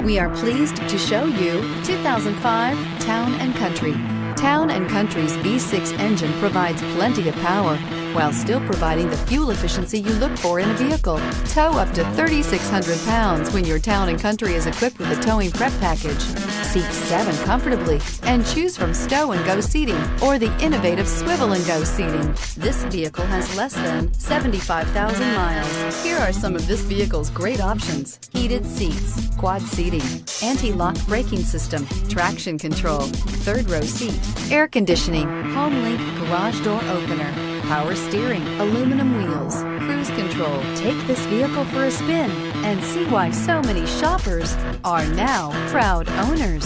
We are pleased to show you 2005 Town & Country. Town & Country's V6 engine provides plenty of power while still providing the fuel efficiency you look for in a vehicle. Tow up to 3,600 pounds when your Town & Country is equipped with a towing prep package. Seat 7 comfortably and choose from stow and go seating or the innovative swivel and go seating. This vehicle has less than 75,000 miles. Here are some of this vehicle's great options: heated seats, quad seating, anti-lock braking system, traction control, third row seat, air conditioning, HomeLink garage door opener, power steering, aluminum wheels, cruise control. Take this vehicle for a spin and see why so many shoppers are now proud owners.